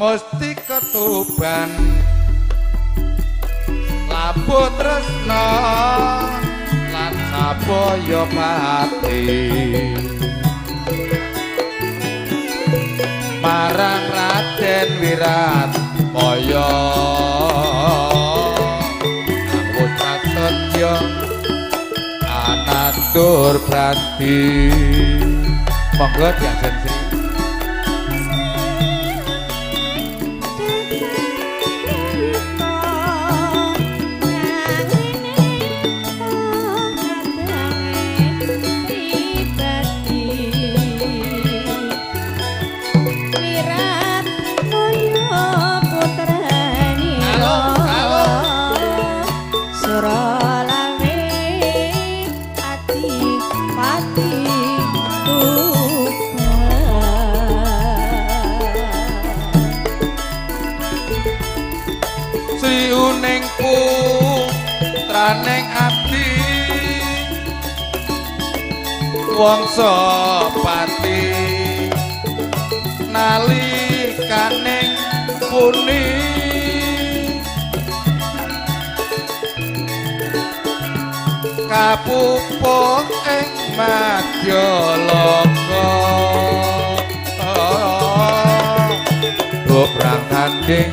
mesti ketuban labu tresna lan sabaya pati marang Raden Wiratmaya aku prasetya anandur branti monggo diajen Sri. Traning ati wangsa pati nalikaning puni kapupuk ing Madyalaka dobrang tanding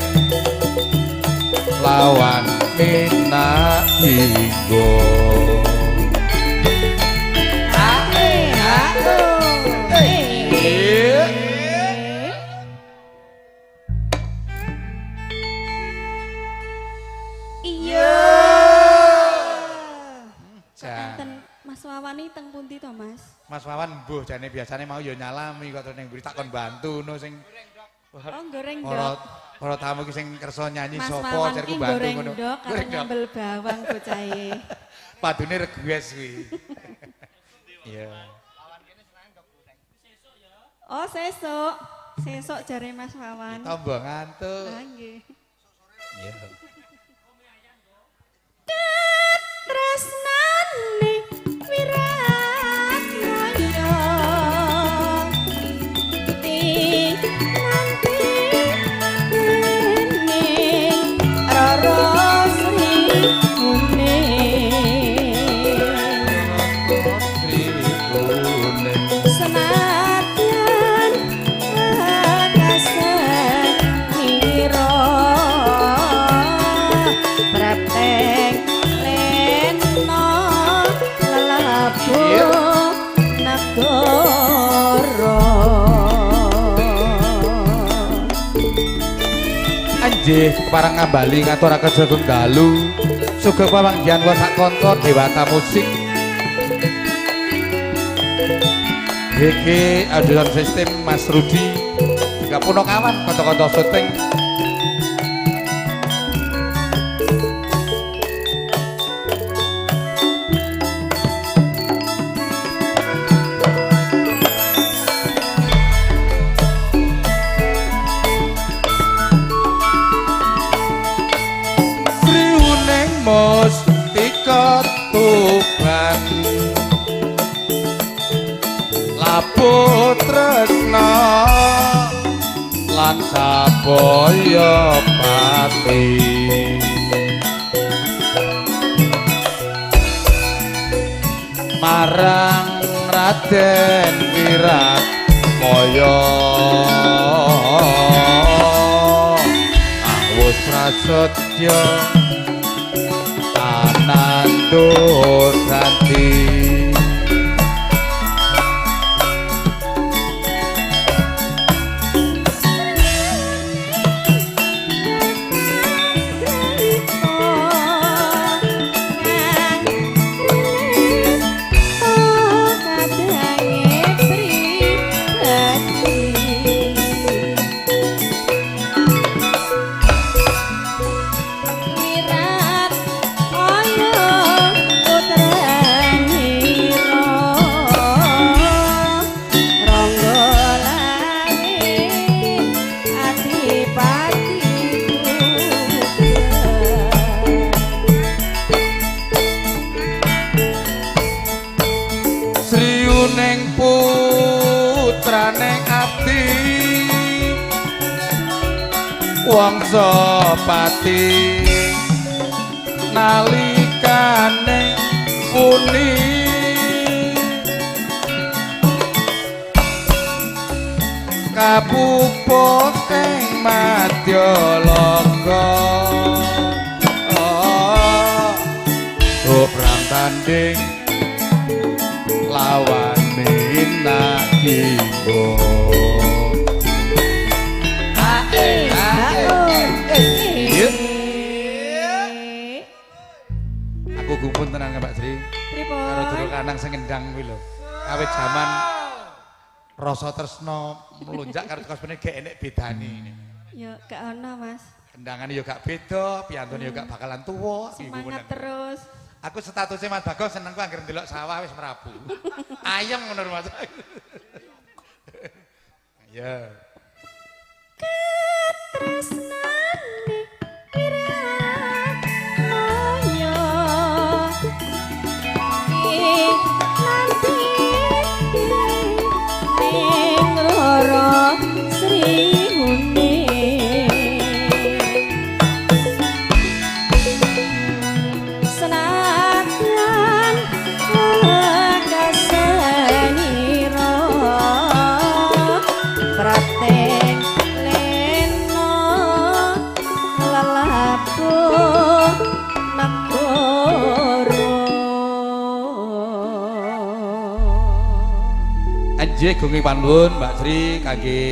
lawan Mina Inggo iya Mas Wawan iki teng pundi to Mas? Mas Wawan mbuh jane biasane mau ya nyalami kok terus ning mburi takon bantu no sing oh goreng ndok para tamu ki sing kersa nyanyi sapa jarku bantu ngono. Goreng ndok karo nyambel bawang bocahe. Padune regues kuwi. Iya. Oh sesuk. Sesuk jare Mas Wawan. Tombo ngantuk. Ah nggih. Iya. Tresnane Wiratmaya parang ngambali ngaturaken Sugeng Dalu sugeng pamanggihan kula sak kanca dewata musik iki aduan sistem Mas Rudi gak puno kawan kanca-kanca syuting ketuban labu tresna lan sabaya pati marang Raden Wiratmaya awus prasetya nandur ranti wangsa pati nalikane muni kapupuk ing madya loka perang tanding lawane nakimbo aku gumun tenan Mbak Sri karo Jero Kanang sing ngendang kuwi lho awit jaman rasa tresna melunjak karo kospene gek enek bedane ya gak ono Mas kendangane ya gak beda piantune ya gak bakalan tuwa semangat terus aku statusnya Mas Bagong seneng ku anggere ndelok sawah wis merabu ayem ngono Mas ya katresnane piraya nanti ning rara Sri senadyan kasenira praten leno lelabuh negara anjih gungi panuwun Mbak Sri kangge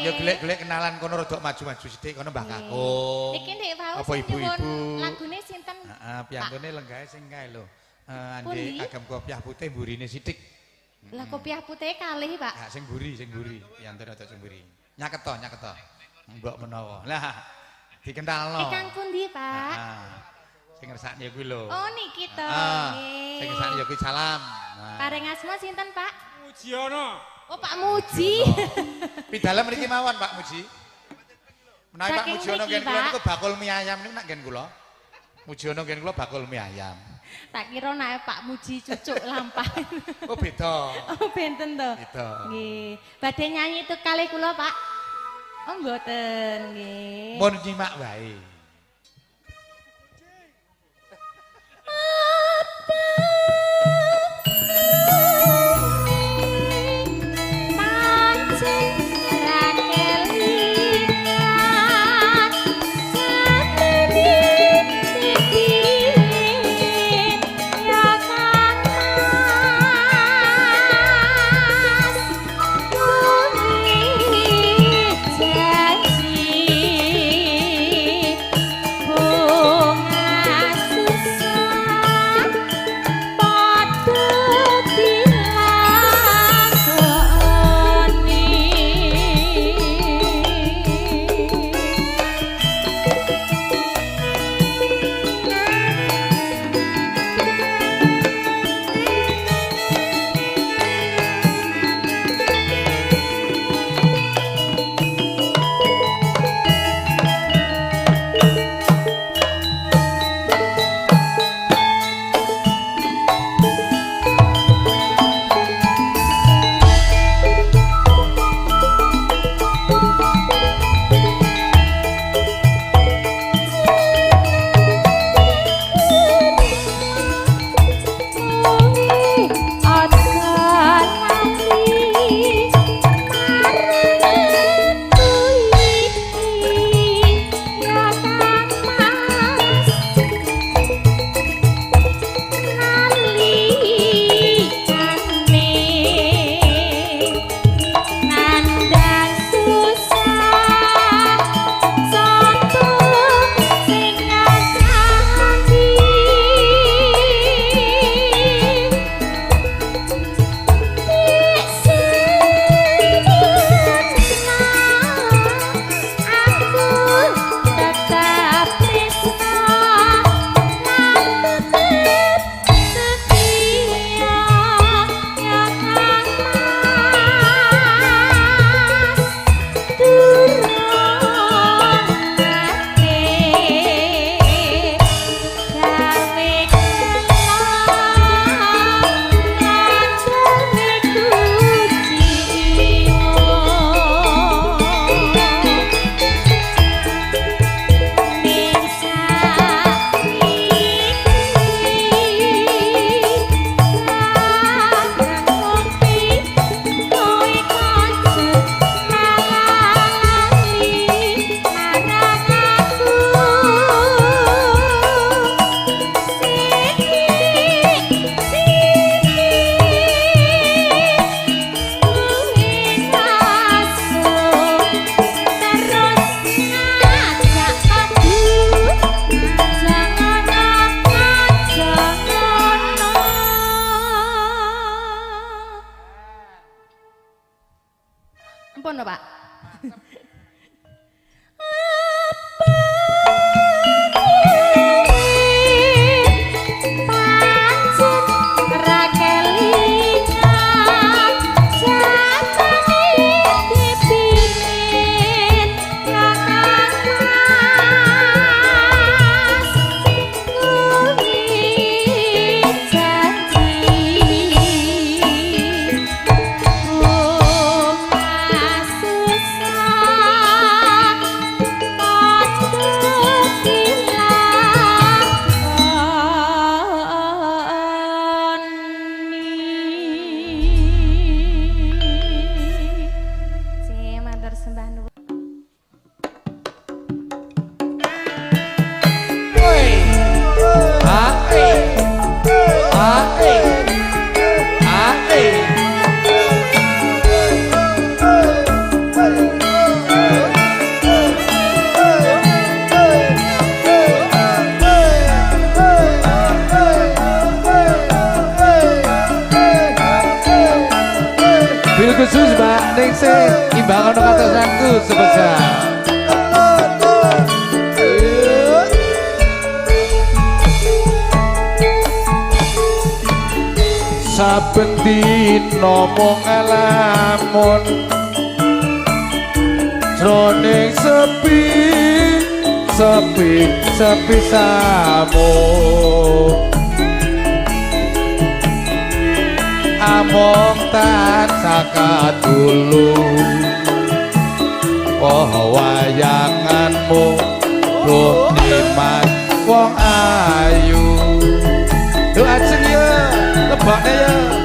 ya gelek-gelek kenalan kono rodok maju-maju sithik kono Mbah Kakung. Iki Dik Faus apa ibu-ibu? Lagune sinten? Heeh, piantune lenggahe sing kae lho. Ande agam kopiah putih mburine sithik. Lah kopiah putih kalih, Pak. Ha sing mburi. Piantune rodok sing mburi. Nyaketo. Mbok menawa. Lah dikenalno. Ikang pundi, Pak? Heeh. Sing ngersakne kuwi lho. Oh niki to. Nggih. Sing ngersakne ya kuwi salam. Paring asma sinten, Pak? Mujiono. Oh Pak Muji. Pidalem mriki mawon Pak Muji. Menawi Pak Saking Mujiono mriki, ngen kula Pak. niku bakul mie ayam niku nak ngen kula. Mujiono ngen kula bakul mie ayam. Tak kira nek Pak Muji cucuk lampah. Oh beda. Oh benten to. Beda. Nggih. Badhe nyanyi itu kalih kula, Pak. Oh mboten, nggih. Mun nyimak wae. Pun Pak. Khusus Mbak Ningsih imbang ono katosanku sebesar saben dina mung ngalamun jroning sepi samu among tansah kadulung wayanganmu ruh nikmat wong ayu doa ajeng ya lebokne ya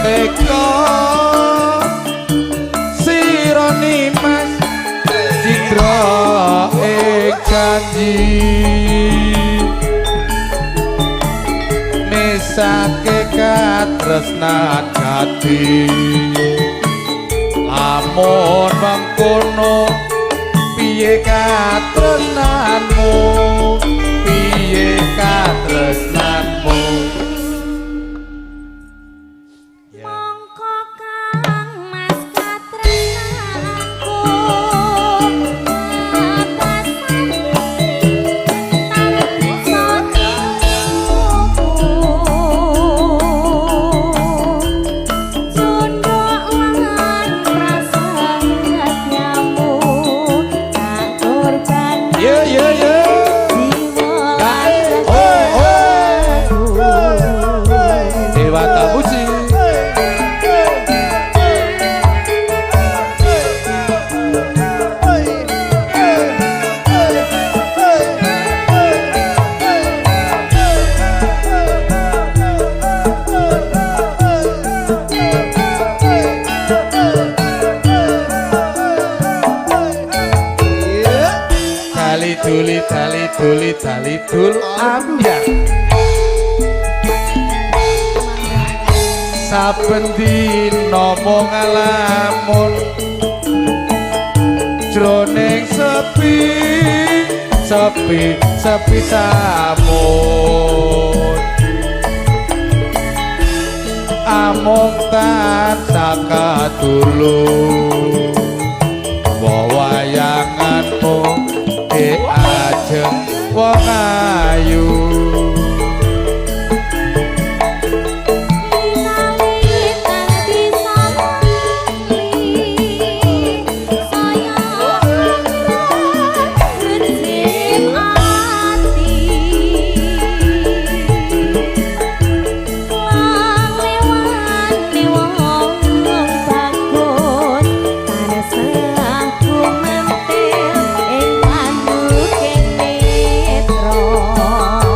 teko sironi mas citra janji mesake katresnan jati lamun mengkono piye katresnanmu piye katresnanmu tali dul ambyar saben dina mung ngalamun jroning sepi samun amung tansah kadulung wayanganmu ajeng wong ayu Oh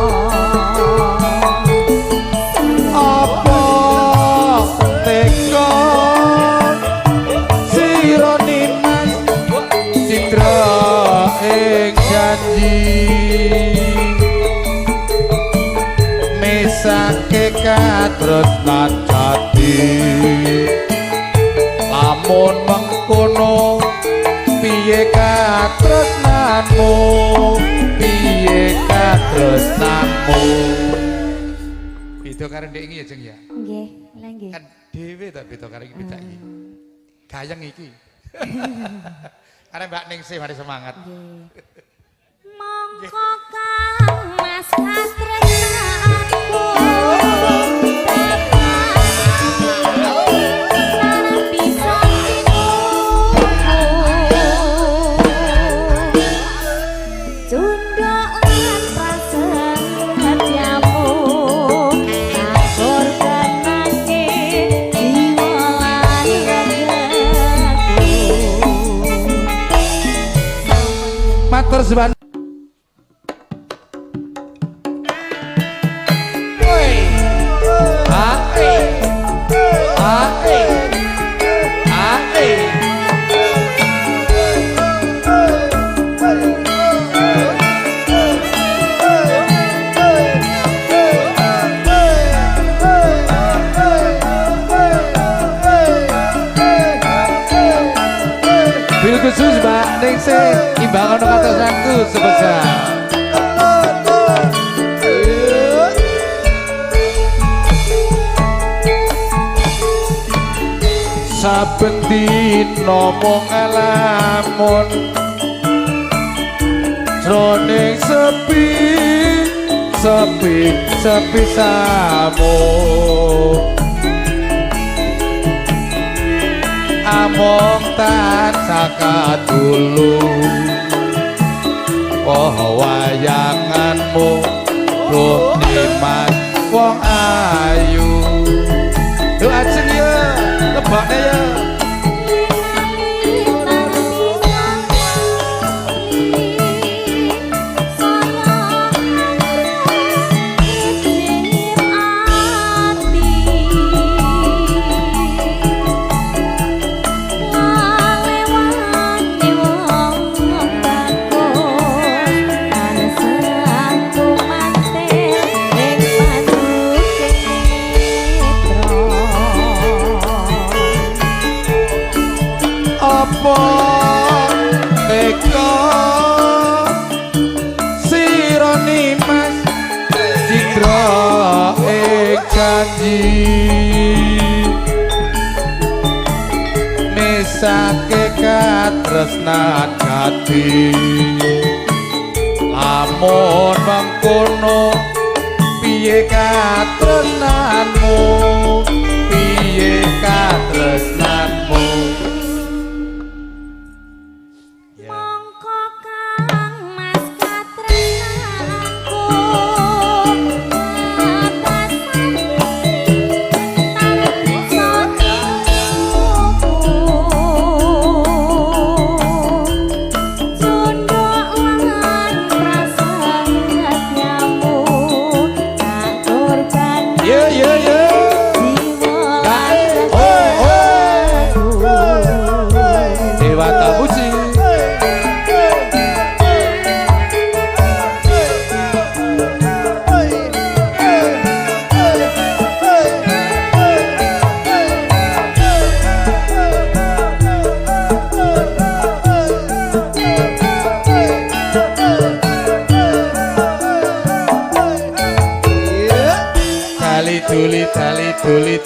hakikat tresnan jati lamun mengkono piye katresnanmu piye katresnanmu beda karo ndek iki ya Jeng ya Nggih, lha nggih. kan dhewe ta beda karo iki beda iki gayeng iki arek Mbak Ningsih mari semangat Nggih. Mongko Kang Mas katresnanku matur suwun bil khusus Mbak Ningsih imbang ono katresnanku sebesar saben dina mung ngalamun jroning sepi sepi samu among tansah kadulung wayanganmu ruh nikmat wong ayu doa ajeng ya lebokne ya apa teka sira nimas citra janji mesake katresnan jati lamun mengkono piye katresnanmu piye katresnanmu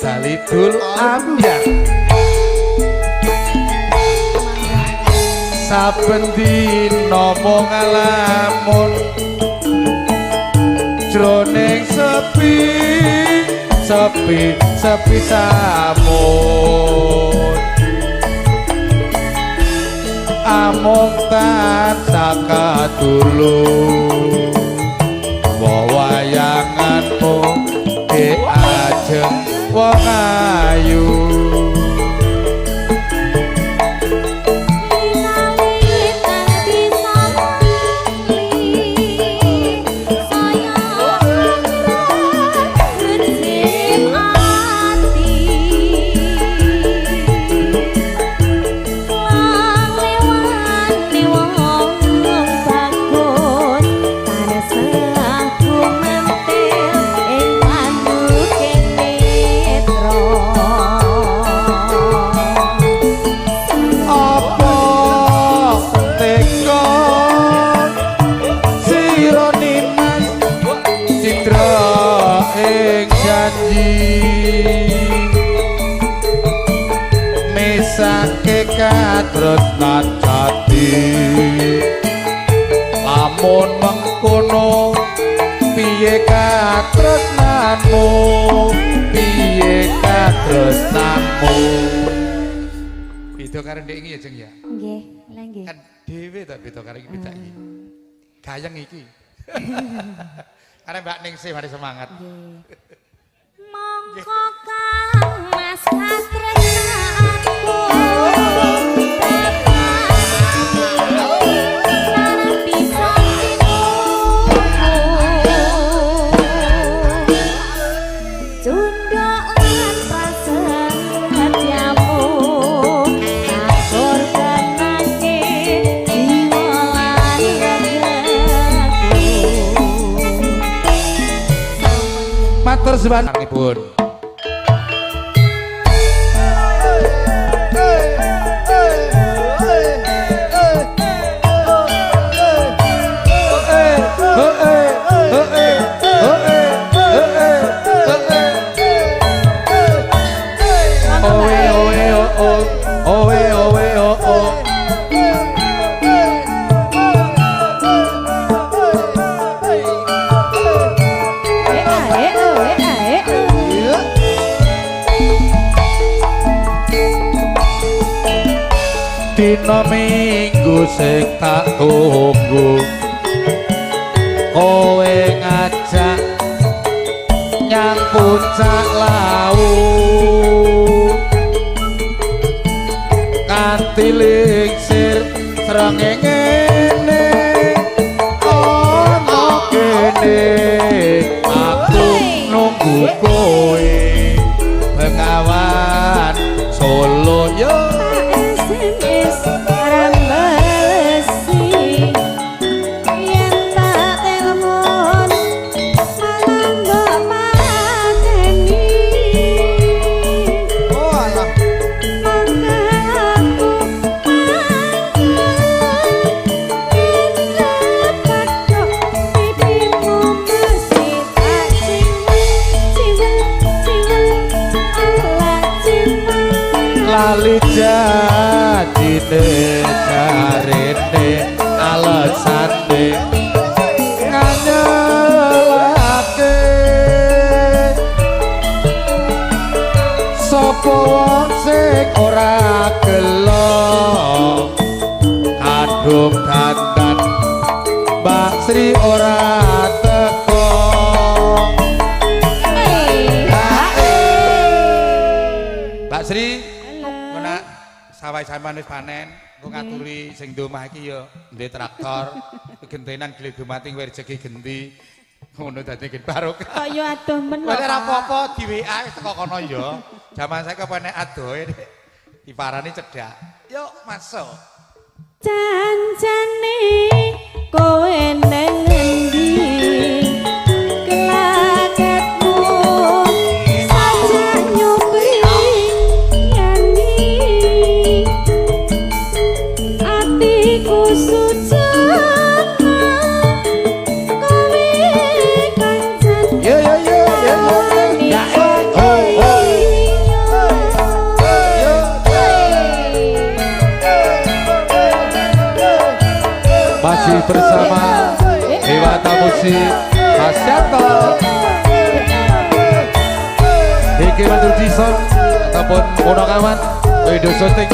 tali dul ambyar saben dina mung ngalamun jroning sepi samun amung tansah kadulung wayanganmu ajeng wong ayu Bagus, karena aku mentil ing janji mesake katresnan jati lamun mengkono piye katresnanmu piye katresnanmu beda karo ndek iki ya Jeng ya Nggih, lha nggih. kan dhewe ta beda karo iki beda iki gayeng iki arek Mbak Ningsih mari semangat Mongko Kang Mas katresnanku matur suwun pun dina minggu sing tak tunggu kowe ngajak nyang puncak laut kanthi lingsir srengenge ana kene aku nunggu kowe Bengawan Solo yo lali jadine jarene alesane nganyelake sapa wong sing ora gelo aduk dandan Mbak Sri ora teko Mbak Sri sawai sampean wis panen, engko ngaturi sing ndi omah iki ya ndek traktor, gentenan glegomating rezeki genti. Ngono dadi gen barokah. Kok yo adoh men. Wis ora apa-apa di WA wis teko kono ya. Jaman saiki apa nek adohe diparani cedhak. Yuk masuk. Janjane kowe nang endi? Kelagetmu sajak nyobi yani. Atiku sujud kowe kancan. Yo yo yo yo. Ya masih bersama Dewata Musik Mas Yanto Iki Mantul Jison ataupun Monokawan video syuting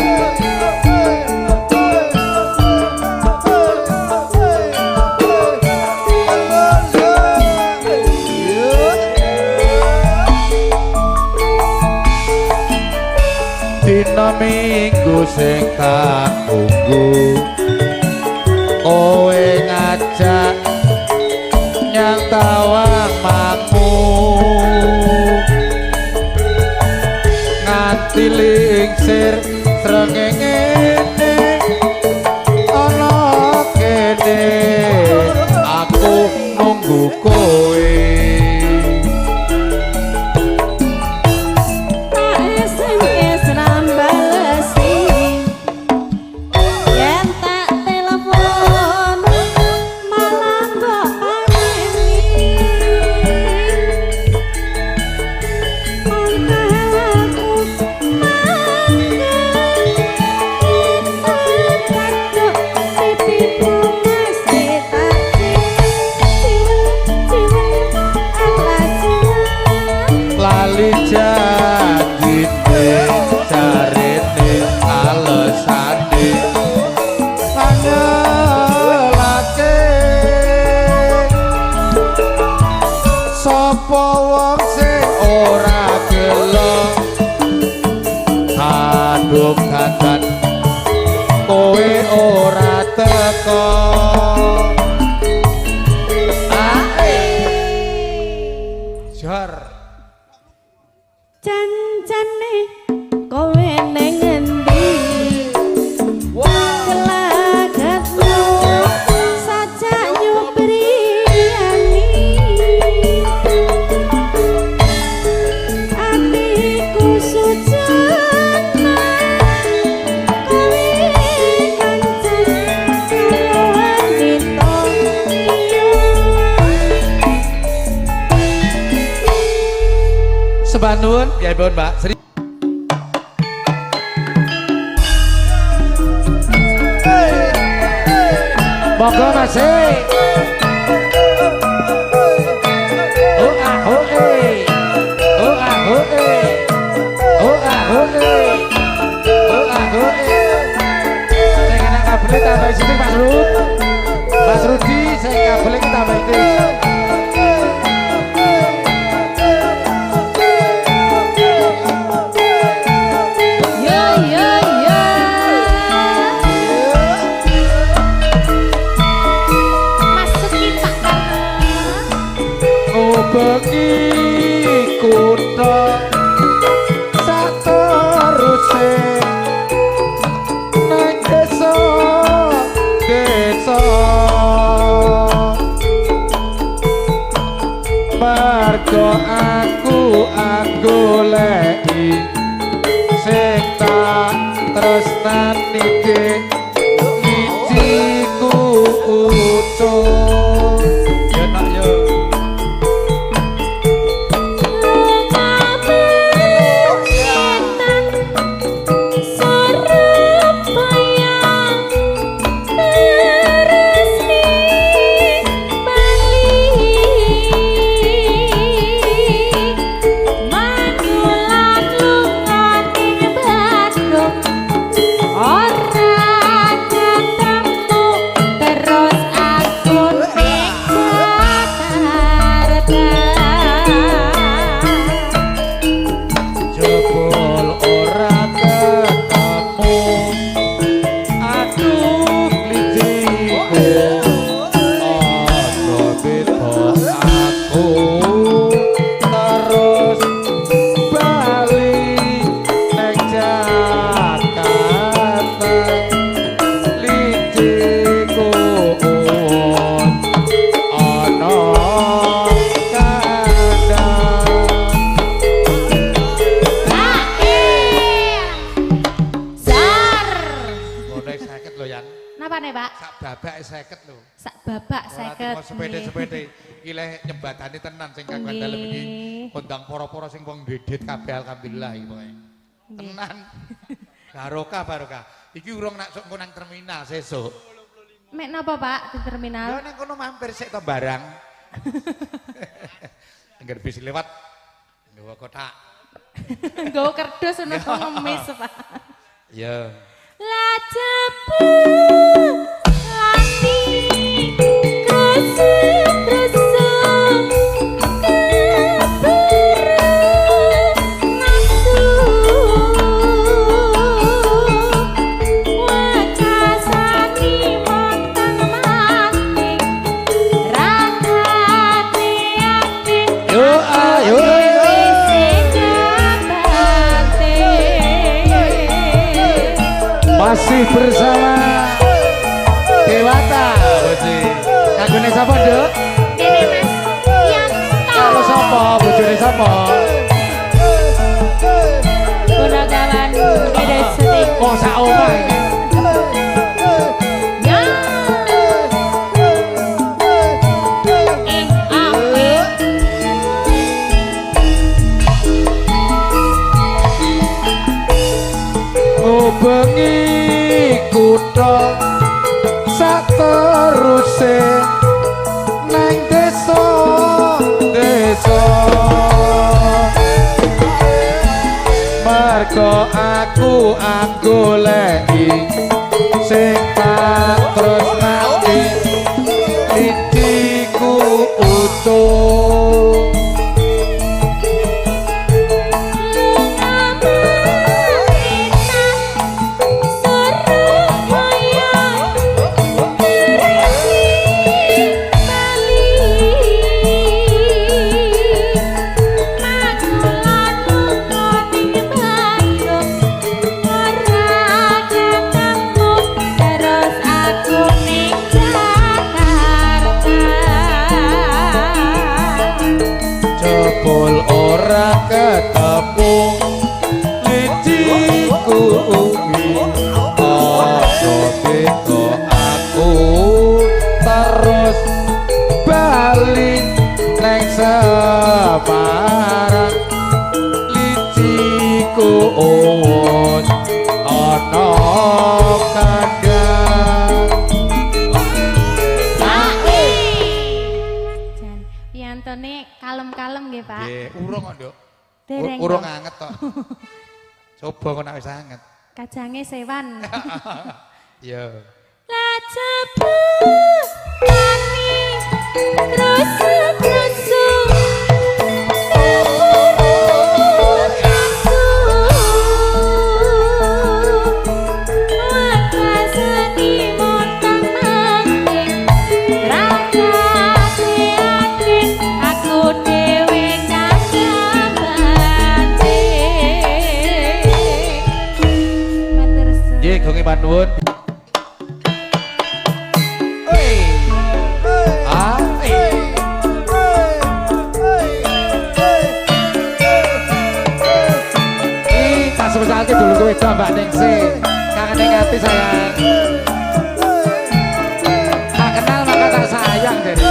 dina minggu sing tak tunggu kowe ngajak nyang tawang makmu nganti lingsir srengenge ana kene aku nunggu kowe lali janjine jarene alesane pangelake sapa wong sing ora gelo kadung-kadang kowe ora teko jar Jan-jane kowe ning endi Gelagatmu sajak nyubriyani Atiku sujana kowe kancan karo wanita sembah nuwun ya Mbak Sri monggo Mas oh ah oh eh oh ah oh eh oh ah oh eh oh ah oh eh saya kena kabel tambah sini Mas Rudi saya kabel tambah itu bengi kutha sateruse nang desa marga aku goleki sing tak tresnani ijiku utuh ya nak yo nyembatane tenan sing kanggo dalem iki kondang para-para sing wong dedet kabeh alhamdulillah iki pokoke. Tenan. Barokah. Iki urung nak sok nang terminal sesuk. Mek napa Pak di terminal? Ya nang kono mampir sik to barang. Engger bis lewat nggawa kotak. Nggawa kerdus ono ngemis Pak. Ya. Lajabu lati krusuk-krusuk keburu nafsu wakasani monten mati rakate ati yo ayo masih bersama Dewata Boji kagune sapa Nduk? Dene Mas Yanto Karo sapa bojone sapa? Gunagawan Ide Setik Oh sak omah iki bengi kutha sateruse nang desa Mergo aku goleki sing tak tresnani liciku utuh ora ketepung liciku ugi ana beda aku terus bali neng Semarang liciku uwut ana kandang Yantone kalem-kalem nggih, Pak. nggih urung kok, Nduk. Dereng, Urung Pak. anget tok. Coba kok nek wis anget. Kajange sewan. Iya. La cepet kami krusu-krusu Gongi Panduwun. Sebesar itu dulu gue Mbak Ningsi kangen hati sayang tak kenal maka tak sayang jadi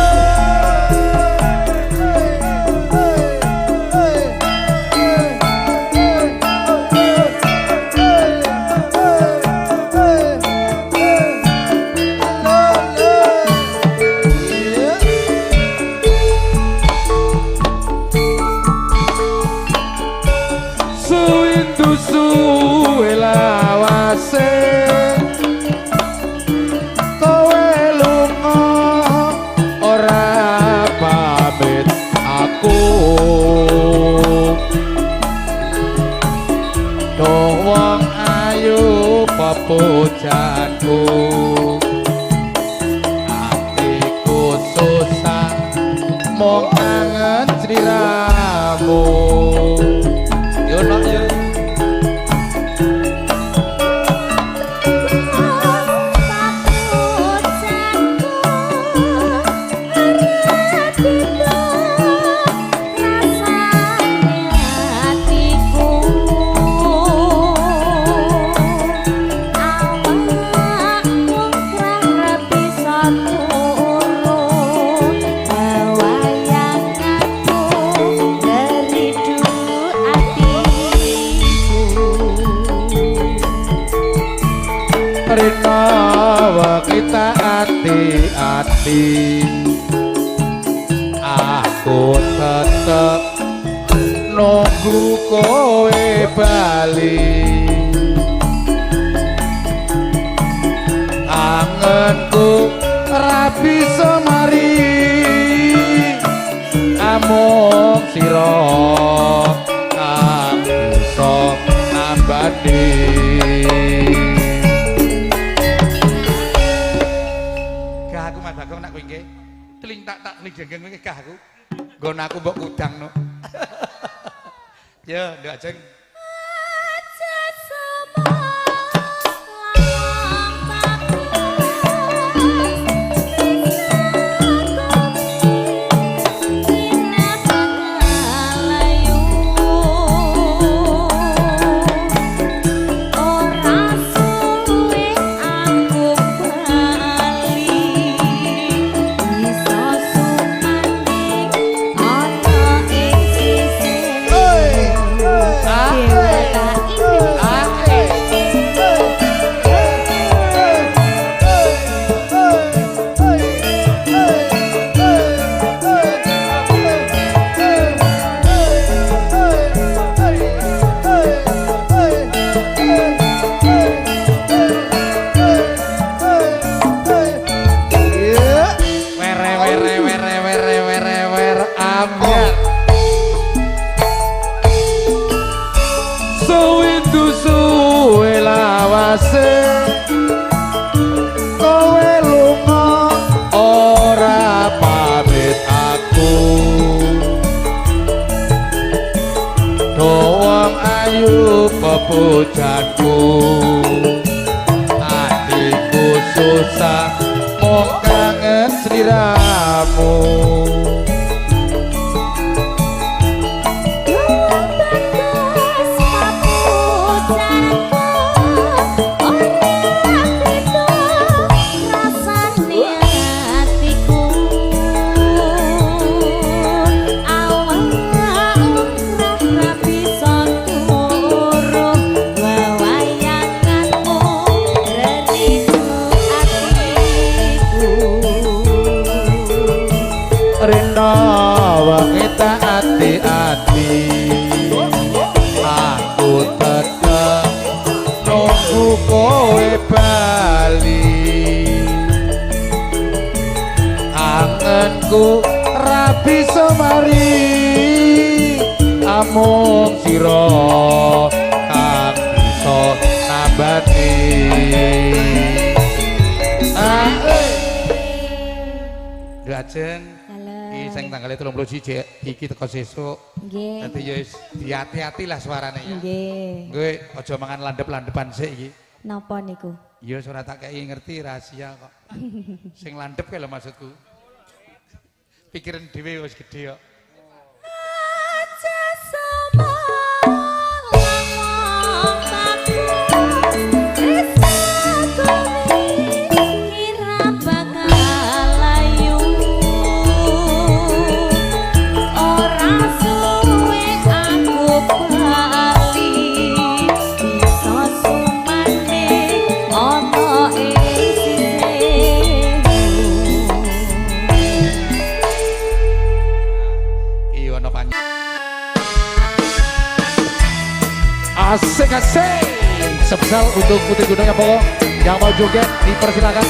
suwe lawase kowe lunga ora pamit aku do wong ayu pepujanku atiku susah mong kangen sliramu yo nak yo Rinawa kita hati-hati aku tetep nunggu kowe bali angenku rabi semari amung sira aku sok nambani aku nak kowe nggih teling tak teling jenggeng kowe gah aku nggon aku mbok udang no ya nduk ajeng sewindu suwe lawase kowe lunga ora pamit aku doang ayu pepujanku hatiku susah mau kangen sliramu Rina wangita hati-hati aku tetep nunggu kowe bali angenku rapi semari amung sira kang bisa nambani Lajeng sing tanggal 31 iki teko sesuk. Nggih. Dadi ya wis hati-hati lah suarane ya. Nggih. Kowe aja mangan landhep-landhepan sik iki. Napa niku? Ya ora tak kei ngerti rahasia kok. Sing landhep kae lho maksudku. Pikiran dhewe wis gedhe kok. Asik-asik spesial untuk Putri Gunung yang pokok yang mau joget dipersilakan.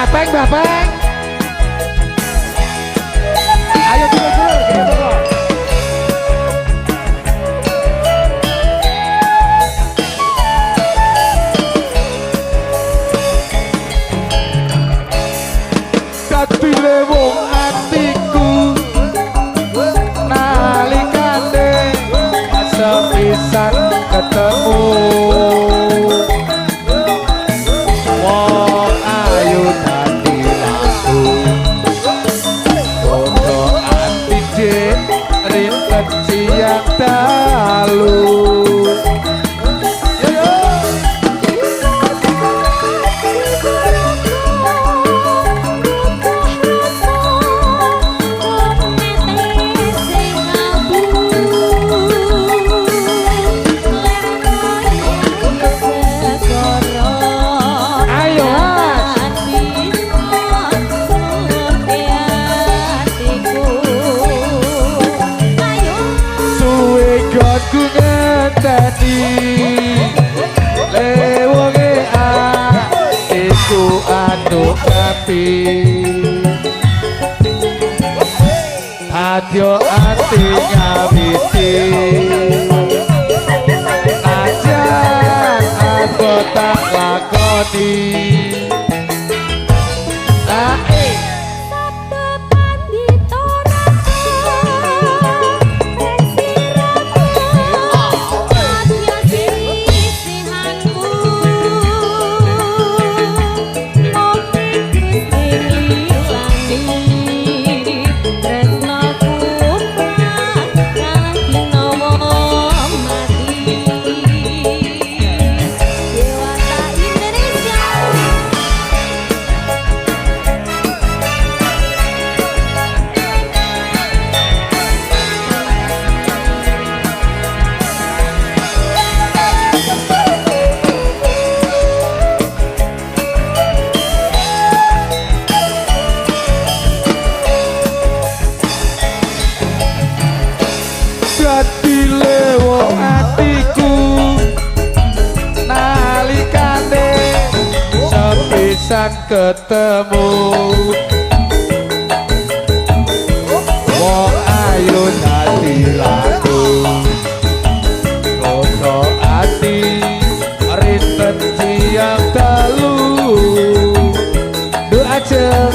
Bapeng, Bapeng. Ayo dulur-dulur, gini monggo. Katile wong atiku nalikane sepisan ketemu wong ayu dadi laku kono ati dik rinten siang dalu. Lewonge iku anu kapi adyo ati ngawiti ajan aku tak lakoni ketemu wong ayu dadi laku kono ati rinten siang dalu do aja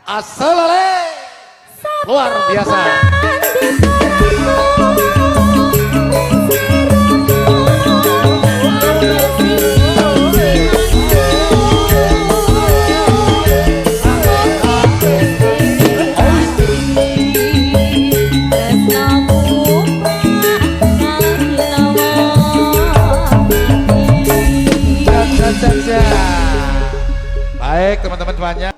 Asalale luar biasa. Baik teman-teman semuanya.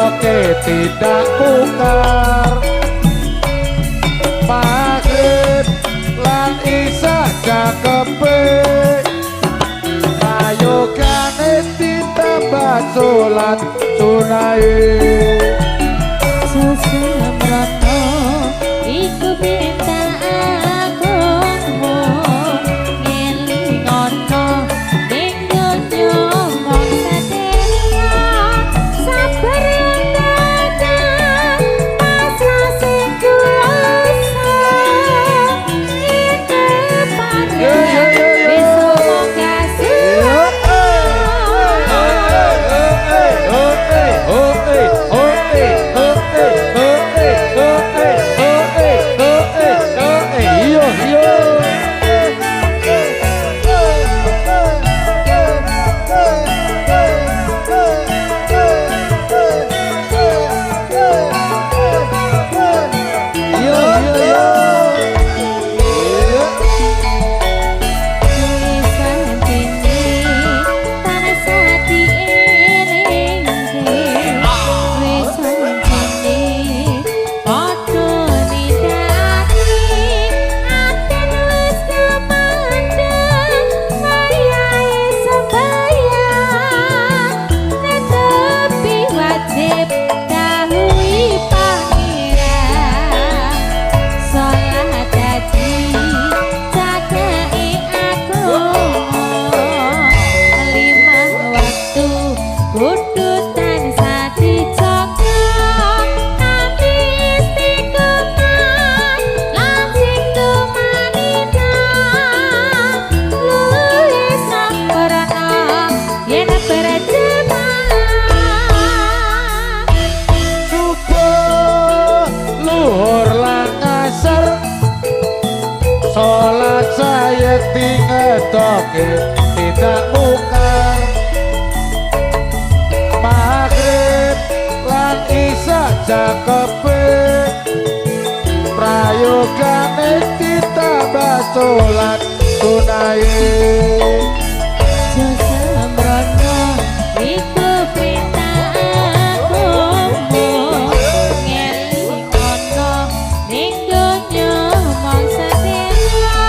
ngedoke tidak mungkar Maghrib lan isa cakepe Rayogane ditambah sholat sunai Sesembrono iku perintah agama ngelingono ning donya mong sedaya sabar dadang pasrah sing kuasa iki padha besok mong kasih tidak mungkar Maghrib lan isa cakepe prayogane ditambah sholat sunai Sesembrono iku perintah agama ngelingono ning donya mong sedaya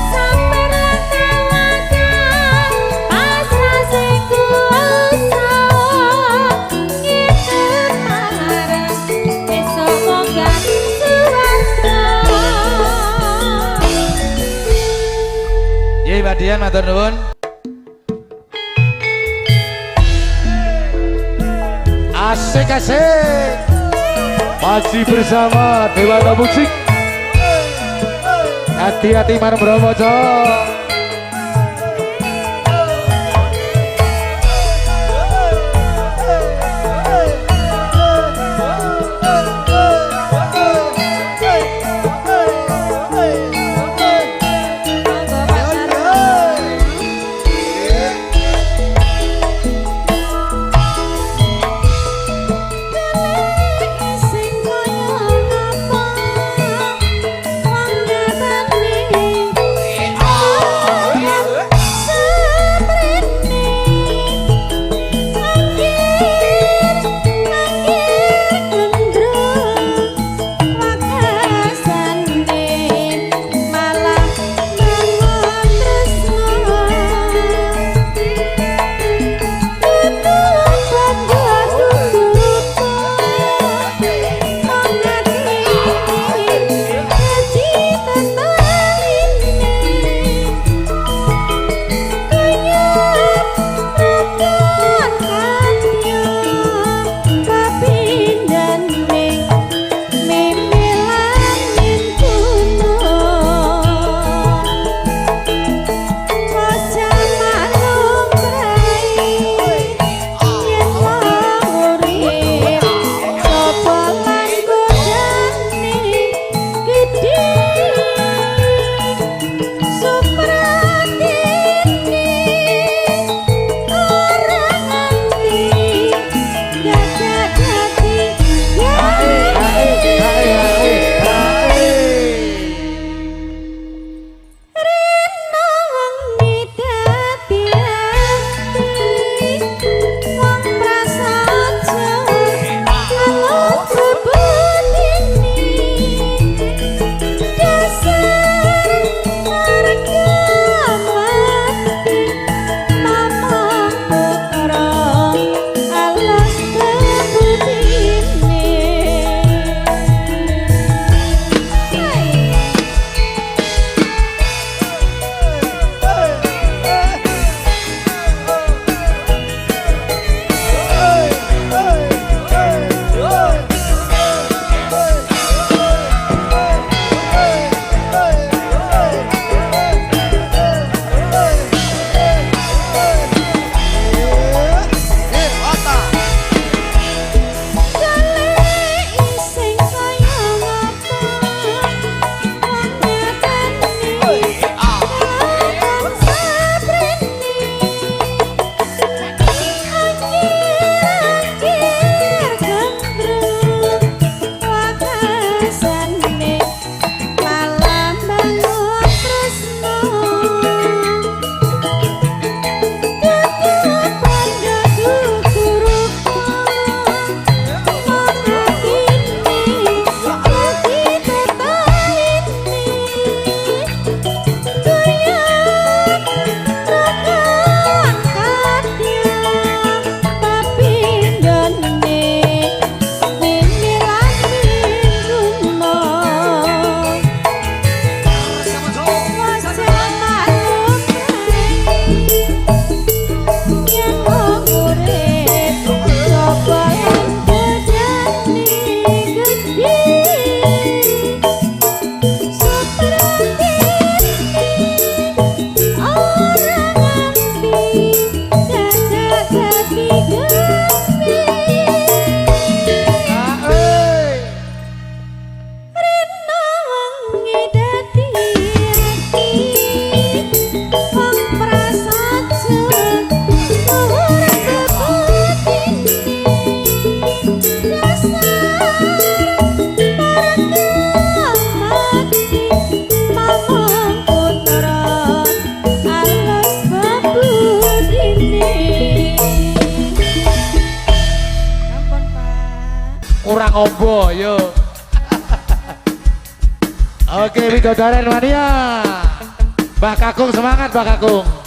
sabar tawakan pasrah sing kuasa ngikut marang besok monggan suwarga Ye Mbak Dian matur nuwun Asik-asik masih bersama Dewata Musik hati-hati marang Bromojo sing koyo apa wong nabak combo yo. Oke, Widodaren Mania. Mbak Kakung semangat Mbak Kakung.